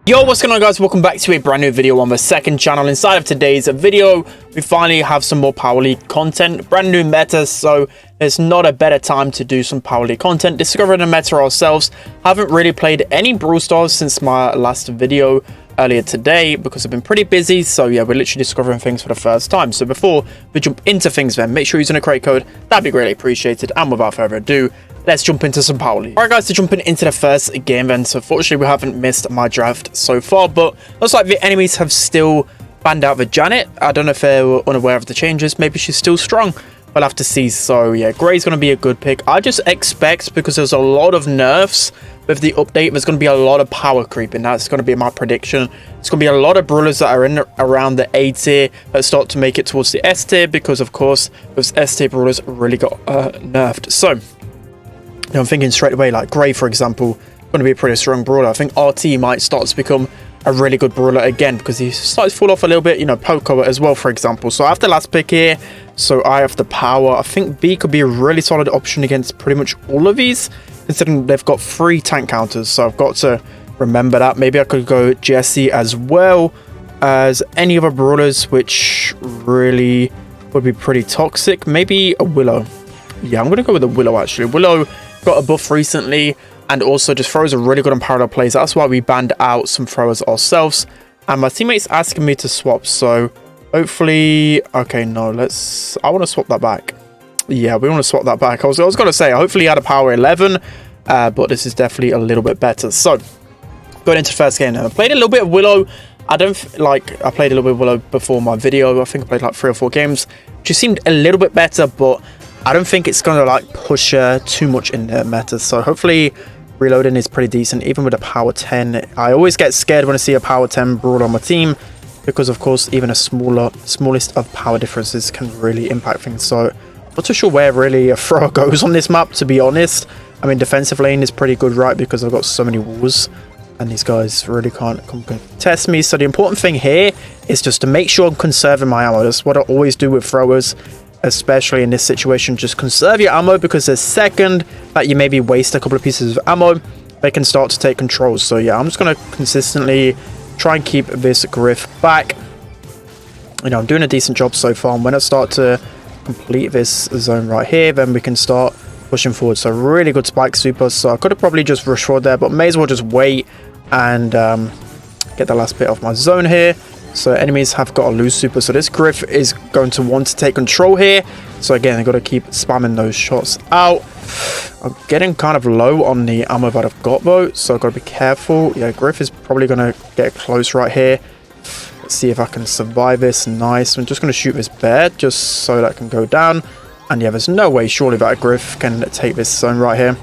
Yo, what's going on, guys? Welcome back to a brand new video on the second channel. Inside of today's video, we finally have some more Power League content, brand new meta, so there's not a better time to do some Power League content. Discovering the meta ourselves. Haven't really played any Brawl Stars since my last video earlier today because I've been pretty busy. So yeah, we're literally discovering things for the first time. So before we jump into things, then make sure you're using a create code. That'd be greatly appreciated. And without further ado, let's jump into some Power League. Alright guys, so jumping into the first game then. So fortunately we haven't missed my draft so far, but looks like the enemies have still banned out the Janet. I don't know if they were unaware of the changes. Maybe she's still strong. We'll have to see. So yeah, Grey's going to be a good pick. I just expect, because there's a lot of nerfs with the update, there's going to be a lot of power creeping. That's going to be my prediction. It's going to be a lot of brawlers that are in around the A tier that start to make it towards the S tier, because of course those S tier brawlers really got nerfed. So I'm thinking straight away, like Grey, for example, going to be a pretty strong brawler. I think RT might start to become a really good brawler again, because he starts to fall off a little bit, you know, Poco as well, for example. So I have the last pick here, so I have the power. I think B could be a really solid option against pretty much all of these, considering they've got 3 tank counters. So I've got to remember that. Maybe I could go Jesse as well as any other brawlers, which really would be pretty toxic. Maybe a Willow. Yeah, I'm going to go with a Willow, actually. Willow got a buff recently, and also just throwers are really good on parallel plays. That's why we banned out some throwers ourselves, and my teammates asking me to swap, so hopefully, okay, no, I want to swap that back. Yeah, we want to swap that back. I was going to say hopefully he had a power 11, but this is definitely a little bit better. So going into the first game now, I played a little bit of Willow. I played a little bit of Willow before my video. I think I played like 3 or 4 games, just seemed a little bit better, but I don't think it's going to like push her too much in the meta. So hopefully reloading is pretty decent, even with a power 10. I always get scared when I see a power 10 brawler on my team, because of course even a smallest of power differences can really impact things. So not too sure where really a thrower goes on this map, to be honest. I mean, defensive lane is pretty good, right, because I've got so many walls and these guys really can't come contest me. So the important thing here is just to make sure I'm conserving my ammo. That's what I always do with throwers, especially in this situation. Just conserve your ammo, because the second that you maybe waste a couple of pieces of ammo, they can start to take control. So yeah, I'm just going to consistently try and keep this Griff back. You know, I'm doing a decent job so far, and when I start to complete this zone right here, then we can start pushing forward. So really good spike super. So I could have probably just rushed forward there, but may as well just wait and get the last bit of my zone here. So enemies have got a loose super, so this Griff is going to want to take control here. So again, I've got to keep spamming those shots out. I'm getting kind of low on the ammo that I've got though, so I've got to be careful. Yeah, Griff is probably going to get close right here. Let's see if I can survive this. Nice. I'm just going to shoot this bear just so that can go down. And yeah, there's no way surely that a Griff can take this zone right here.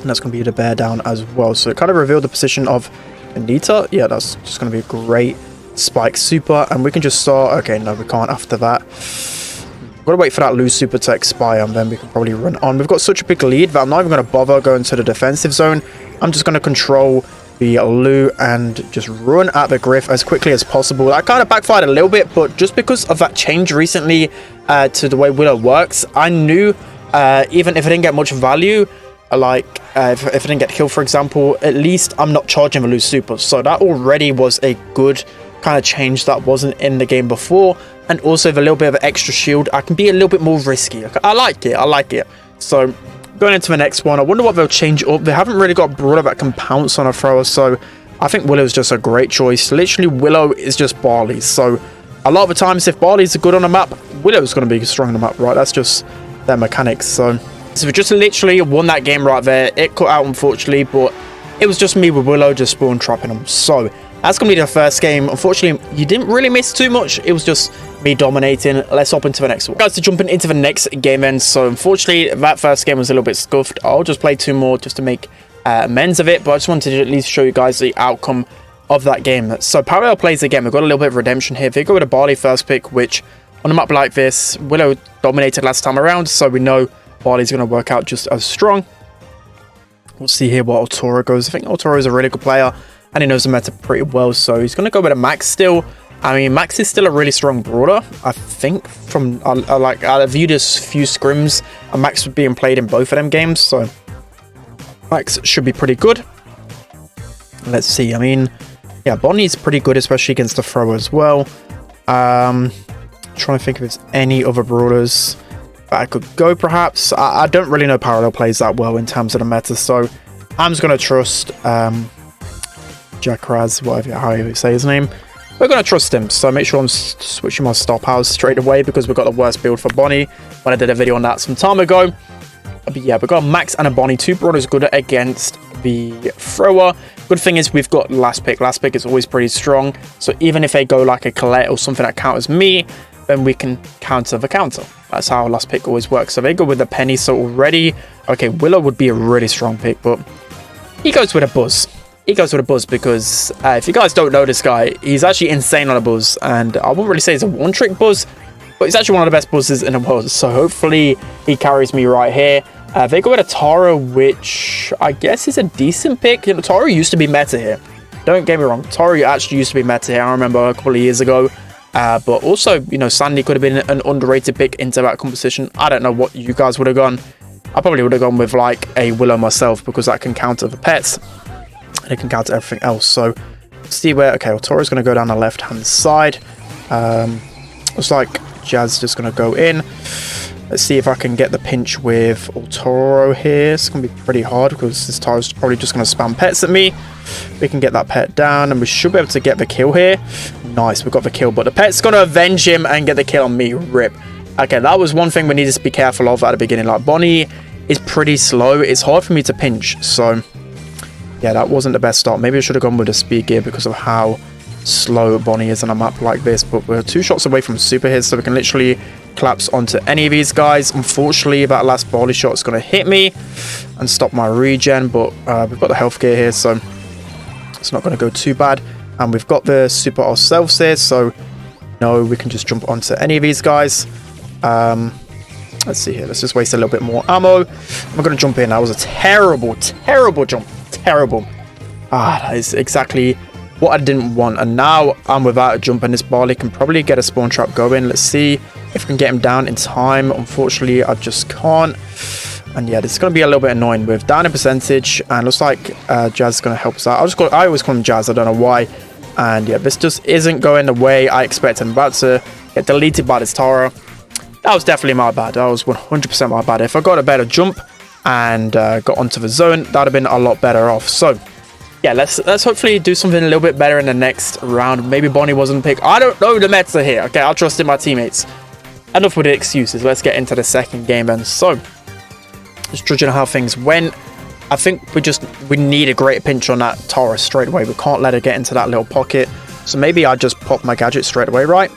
And that's going to be the bear down as well. So it kind of revealed the position of Anita. Yeah, that's just going to be a great spike super, and we can just start. Okay, no, we can't after that. We've got to wait for that loose super to expire, and then we can probably run on. We've got such a big lead that I'm not even going to bother going to the defensive zone. I'm just going to control the Lou and just run at the Griff as quickly as possible. That kind of backfired a little bit, but just because of that change recently to the way Willow works, I knew even if I didn't get much value, like if I didn't get killed, for example, at least I'm not charging the loose super. So that already was a good kind of change that wasn't in the game before. And also with a little bit of extra shield, I can be a little bit more risky. I like it. So going into the next one, I wonder what they'll change up. They haven't really got a brawler that can pounce on a thrower, so I think Willow's just a great choice. Literally, Willow is just Barley. So a lot of the times, if Barley's good on a map, Willow's going to be strong on the map, right? That's just their mechanics. So we just literally won that game right there. It cut out, unfortunately, but it was just me with Willow just spawn trapping them. So that's going to be the first game. Unfortunately, you didn't really miss too much. It was just me dominating. Let's hop into the next one. Guys, to jumping into the next game then. So unfortunately, that first game was a little bit scuffed. I'll just play 2 more just to make amends of it. But I just wanted to at least show you guys the outcome of that game. So parallel plays again. We've got a little bit of redemption here. They go with a Barley first pick, which on a map like this, Willow dominated last time around. So we know Barley's going to work out just as strong. We'll see here what Altoro goes. I think Altoro is a really good player, and he knows the meta pretty well, so he's going to go with a Max still. I mean, Max is still a really strong brawler. I think from I viewed a few scrims, and Max was being played in both of them games, so Max should be pretty good. Let's see. I mean, Yeah, Bonnie's pretty good, especially against the thrower as well. Trying to think if there's any other brawlers that I could go, perhaps. I don't really know parallel plays that well in terms of the meta, so I'm just going to trust Jackraz, whatever, how you say his name. We're going to trust him, so make sure I'm switching my star powers straight away because we've got the worst build for Bonnie when I did a video on that some time ago. But yeah, we've got a Max and a Bonnie, 2 brawlers good against the thrower. Good thing is we've got last pick. Last pick is always pretty strong, so even if they go like a Colette or something that counters me, then we can counter the counter. That's how last pick always works. So they go with the Penny, so already, okay, Willow would be a really strong pick, but he goes with a Buzz. He goes with a Buzz because if you guys don't know this guy, he's actually insane on a Buzz, and I wouldn't really say he's a one-trick Buzz, but he's actually one of the best Buzzes in the world, so hopefully he carries me right here. They go with a Tara, which I guess is a decent pick. You know, Tara used to be meta here. Don't get me wrong, Tara actually used to be meta here. I remember a couple of years ago. But also, you know, Sandy could have been an underrated pick into that composition. I don't know what you guys would have gone. I probably would have gone with like a Willow myself because that can counter the pets. And it can counter everything else. So, let's see where... Okay, well, Tara's going to go down the left-hand side. Looks like Jazz just going to go in. Let's see if I can get the pinch with Altoro here. It's going to be pretty hard because this Tara's probably just going to spam pets at me. We can get that pet down and we should be able to get the kill here. Nice, we got the kill, but the pet's going to avenge him and get the kill on me. Rip. Okay, that was one thing we needed to be careful of at the beginning. Like, Bonnie is pretty slow. It's hard for me to pinch. So, yeah, that wasn't the best start. Maybe I should have gone with a speed gear because of how slow Bonnie is on a map like this, but we're 2 shots away from super here, so we can literally collapse onto any of these guys. Unfortunately, that last volley shot is going to hit me and stop my regen, but we've got the health gear here, so it's not going to go too bad, and we've got the super ourselves here, so no, we can just jump onto any of these guys. Let's see here, let's just waste a little bit more ammo. I'm going to jump in. That was a terrible jump. Terrible. That is exactly what I didn't want, and now I'm without a jump, and this Barley can probably get a spawn trap going. Let's see if we can get him down in time. Unfortunately, I just can't, and yeah, this is going to be a little bit annoying with down in percentage, and looks like Jazz is going to help us out. I always call him Jazz, I don't know why, and yeah, this just isn't going the way I expected. I'm about to get deleted by this Tara. That was definitely my bad. That was 100% my bad. If I got a better jump and got onto the zone, that would have been a lot better off. So yeah, let's hopefully do something a little bit better in the next round. Maybe Bonnie wasn't picked. I don't know the meta here. Okay, I'll trust in my teammates. Enough with the excuses. Let's get into the second game then. So, just judging how things went, I think we need a great pinch on that Tara straight away. We can't let her get into that little pocket. So maybe I just pop my gadget straight away, right?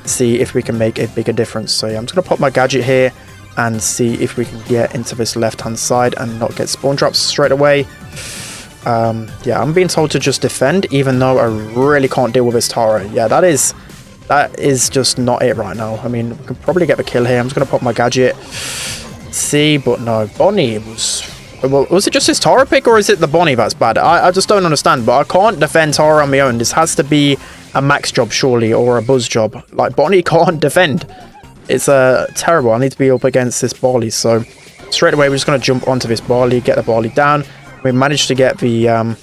See if we can make a bigger difference. So yeah, I'm just going to pop my gadget here and see if we can get into this left-hand side and not get spawn drops straight away. Yeah, I'm being told to just defend, even though I really can't deal with this Tara. Yeah, that is just not it right now. I mean, we can probably get the kill here. I'm just going to pop my gadget. See, but no, Bonnie was... Well, was it just his Tara pick, or is it the Bonnie that's bad? I just don't understand, but I can't defend Tara on my own. This has to be a Max job, surely, or a Buzz job. Like, Bonnie can't defend. It's terrible. I need to be up against this Barley, so straight away we're just going to jump onto this Barley, get the Barley down. We managed to get the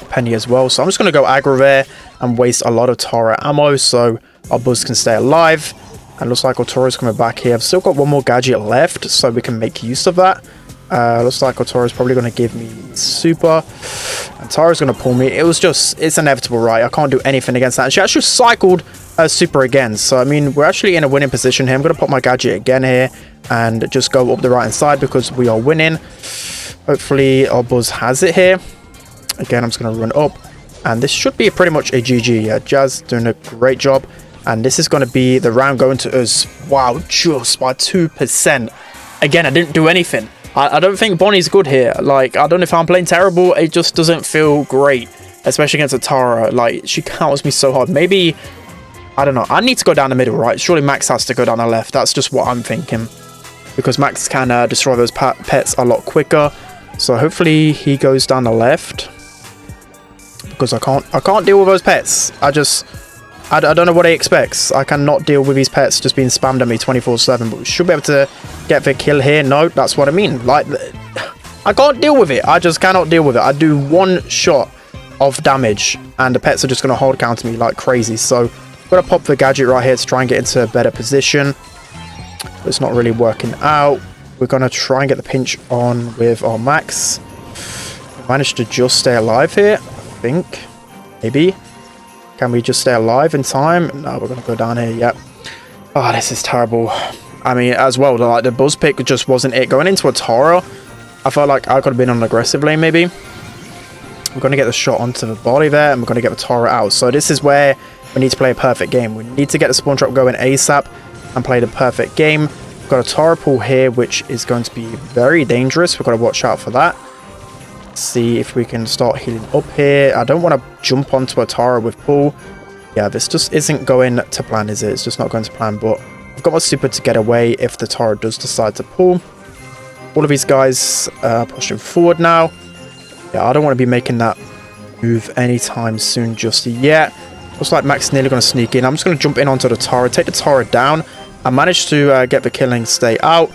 Penny as well, so I'm just going to go aggro there and waste a lot of Tara ammo so our Buzz can stay alive. And looks like Otoro's coming back here. I've still got one more gadget left, so we can make use of that. Looks like Otoro's probably going to give me super, and Tara's going to pull me. It's inevitable, right? I can't do anything against that. And she actually cycled super again, so I mean, we're actually in a winning position here. I'm going to pop my gadget again here and just go up the right hand side because we are winning. Hopefully our Buzz has it here. Again, I'm just going to run up, and this should be pretty much a GG. Yeah, Jazz doing a great job, and this is going to be the round going to us. Wow, just by 2%. Again, I didn't do anything. I don't think Bonnie's good here. Like, I don't know if I'm playing terrible. It just doesn't feel great, especially against a Tara. Like, she counters me so hard. Maybe, I don't know. I need to go down the middle, right? Surely Max has to go down the left. That's just what I'm thinking, because Max can destroy those pets a lot quicker. So hopefully he goes down the left, because I can't deal with those pets. I don't know what he expects. I cannot deal with these pets just being spammed at me 24/7, but we should be able to get the kill here. No, that's what I mean. Like, I can't deal with it. I just cannot deal with it. I do one shot of damage, and the pets are just going to hold counter me like crazy. So I've got to pop the gadget right here to try and get into a better position. But it's not really working out. We're going to try and get the pinch on with our Max. We managed to just stay alive here, I think. Maybe. Can we just stay alive in time? No, we're going to go down here. Yep. Oh, this is terrible. I mean, as well, like the buzz pick just wasn't it. Going into a Tara, I felt like I could have been on an aggressive lane maybe. We're going to get the shot onto the body there, and we're going to get the Tara out. So this is where we need to play a perfect game. We need to get the spawn drop going ASAP and play the perfect game. We've got a Tara pool here, which is going to be very dangerous. We've got to watch out for that. Let's see if we can start healing up here. I don't want to jump onto a Tara with pool. Yeah, this just isn't going to plan, is it? It's just not going to plan, but I've got my super to get away if the Tara does decide to pull. All of these guys pushing forward now. Yeah, I don't want to be making that move anytime soon just yet. Looks like Max is nearly going to sneak in. I'm just going to jump in onto the Tara, take the Tara down. I managed to get the killing stay out,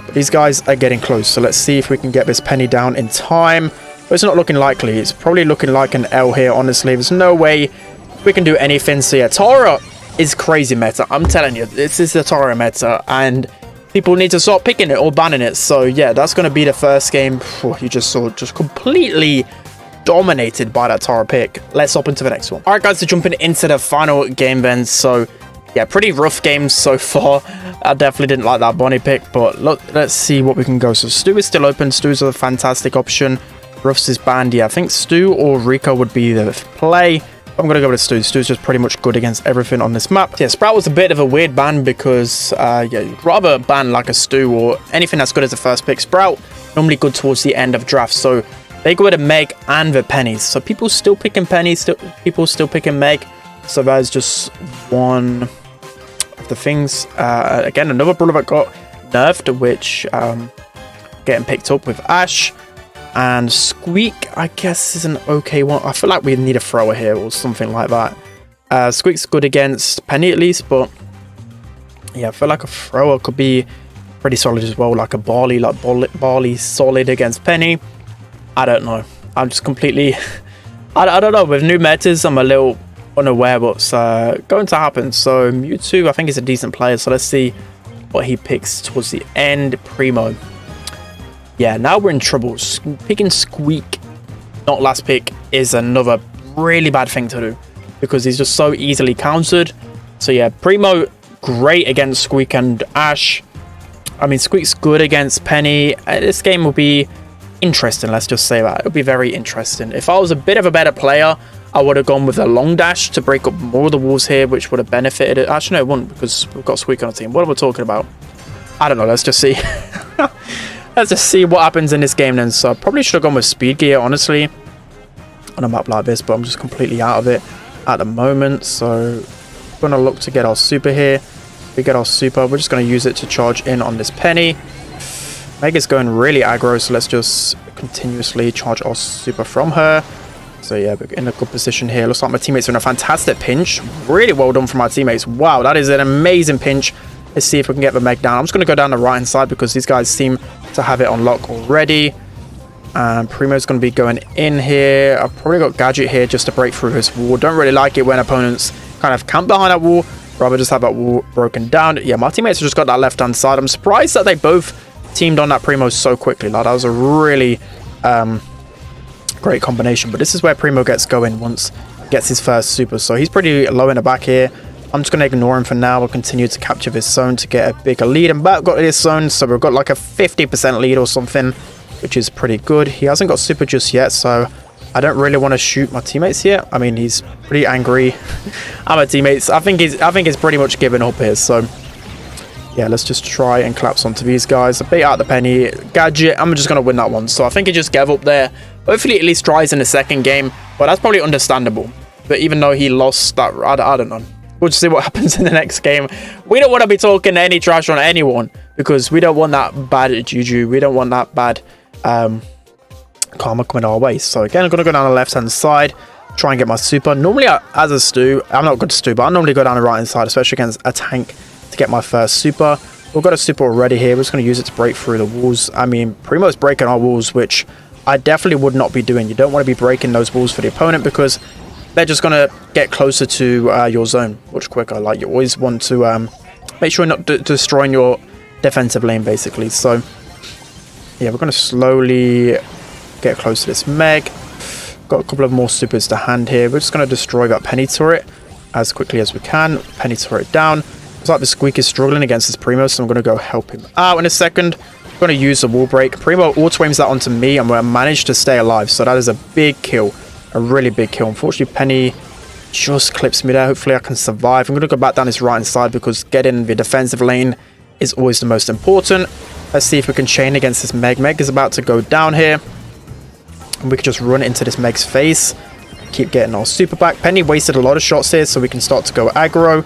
but these guys are getting close. So let's see if we can get this Penny down in time. But it's not looking likely. It's probably looking like an L here, honestly. There's no way we can do anything. So yeah, Tara is crazy meta. I'm telling you, this is the Tara meta, and people need to start picking it or banning it. So yeah, that's going to be the first game. You just saw just completely dominated by that Tara pick. Let's hop into the next one. All right, guys, so jumping into the final game then. So yeah, pretty rough games so far. I definitely didn't like that Bonnie pick, but look, let's see what we can go. So Stu is still open. Stu's a fantastic option. Ruffs is banned. Yeah, I think Stu or Rico would be the play. I'm going to go with Stu. Stu's just pretty much good against everything on this map. Yeah, Sprout was a bit of a weird ban because, yeah, you'd rather ban like a Stu or anything that's good as a first pick. Sprout, normally good towards the end of drafts. So they go with a Meg and the pennies. So people still picking pennies, people still picking Meg. So that is just one of the things. Again, another brawler that got nerfed, which getting picked up with Ash. And Squeak, I guess, is an okay one. I feel like we need a thrower here or something like that. Squeak's good against Penny at least, but yeah, I feel like a thrower could be pretty solid as well. Like a Barley, like Barley solid against Penny. I don't know. I'm just completely... I don't know. With new metas, I'm a little unaware what's going to happen. So Mewtwo, I think, is a decent player. So let's see what he picks towards the end. Primo. Yeah, now we're in trouble. Picking Squeak, not last pick, is another really bad thing to do because he's just so easily countered. So yeah, Primo, great against Squeak and Ash. I mean, Squeak's good against Penny. This game will be interesting, let's just say that. It'll be very interesting. If I was a bit of a better player, I would have gone with a long dash to break up more of the walls here, which would have benefited it. Actually, no, it wouldn't because we've got Squeak on the team. What are we talking about? I don't know. Let's just see. Let's just see what happens in this game then. So I probably should have gone with speed gear, honestly, on a map like this, but I'm just completely out of it at the moment. So we're going to look to get our super here. We get our super. We're just going to use it to charge in on this Penny. Mega's going really aggro, so let's just continuously charge our super from her. So yeah, we're in a good position here. Looks like my teammates are in a fantastic pinch. Really well done from our teammates. Wow, that is an amazing pinch. Let's see if we can get the Meg down. I'm just going to go down the right hand side because these guys seem to have it on lock already. And Primo's going to be going in here. I've probably got Gadget here just to break through his wall. Don't really like it when opponents kind of camp behind that wall. Rather just have that wall broken down. Yeah, my teammates have just got that left hand side. I'm surprised that they both teamed on that Primo so quickly. Like, that was a really great combination. But this is where Primo gets going once he gets his first super. So he's pretty low in the back here. I'm just going to ignore him for now. We'll continue to capture this zone to get a bigger lead. And back got this zone, so we've got like a 50% lead or something, which is pretty good. He hasn't got super just yet, so I don't really want to shoot my teammates here. I mean, he's pretty angry at my teammates. I think he's pretty much given up here. So yeah, let's just try and collapse onto these guys. I bait out the Penny. Gadget, I'm just going to win that one. So I think he just gave up there. Hopefully at least tries in the second game, but that's probably understandable. But even though he lost that, I don't know. We'll just see what happens in the next game. We don't want to be talking any trash on anyone because we don't want that bad juju. We don't want that bad karma coming our way. So again, I'm going to go down the left-hand side, try and get my super. Normally, as a Stu, I'm not good to Stu, but I normally go down the right-hand side, especially against a tank, to get my first super. We've got a super already here. We're just going to use it to break through the walls. I mean, Primo's breaking our walls, which I definitely would not be doing. You don't want to be breaking those walls for the opponent because they're just going to get closer to your zone much quicker. Like, you always want to make sure you're not destroying your defensive lane, basically. So, yeah, we're going to slowly get close to this Meg. Got a couple of more supers to hand here. We're just going to destroy that Penny turret as quickly as we can. Penny turret down. Looks like the Squeak is struggling against this Primo, so I'm going to go help him out in a second. I'm going to use the wall break. Primo auto-aims that onto me, and we managed to stay alive. So that is a big kill. A really big kill. Unfortunately, Penny just clips me there. Hopefully, I can survive. I'm going to go back down this right-hand side because getting the defensive lane is always the most important. Let's see if we can chain against this Meg. Meg is about to go down here. And we can just run into this Meg's face. Keep getting our super back. Penny wasted a lot of shots here, so we can start to go aggro.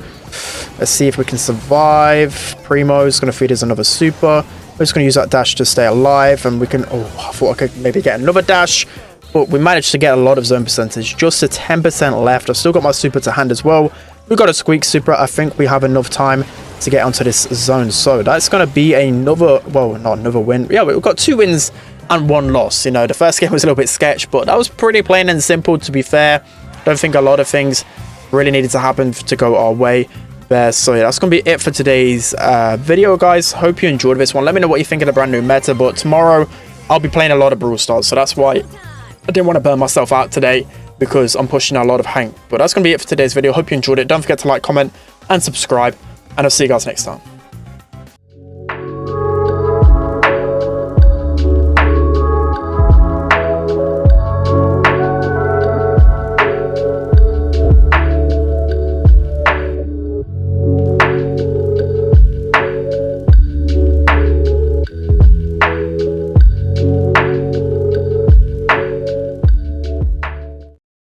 Let's see if we can survive. Primo's going to feed us another super. We're just going to use that dash to stay alive. And we can... Oh, I thought I could maybe get another dash. But we managed to get a lot of zone percentage. Just a 10% left. I've still got my super to hand as well. We've got a Squeak super. I think we have enough time to get onto this zone. So that's going to be another... Well, not another win. Yeah, we've got 2 wins and 1 loss. You know, the first game was a little bit sketch, but that was pretty plain and simple, to be fair. Don't think a lot of things really needed to happen to go our way there. So yeah, that's gonna be it for today's video, guys. Hope you enjoyed this one. Let me know what you think of the brand new meta, but tomorrow I'll be playing a lot of Brawl Stars, so that's why I didn't want to burn myself out today, because I'm pushing a lot of Hank. But that's gonna be it for today's video. Hope you enjoyed it. Don't forget to like, comment and subscribe, and I'll see you guys next time.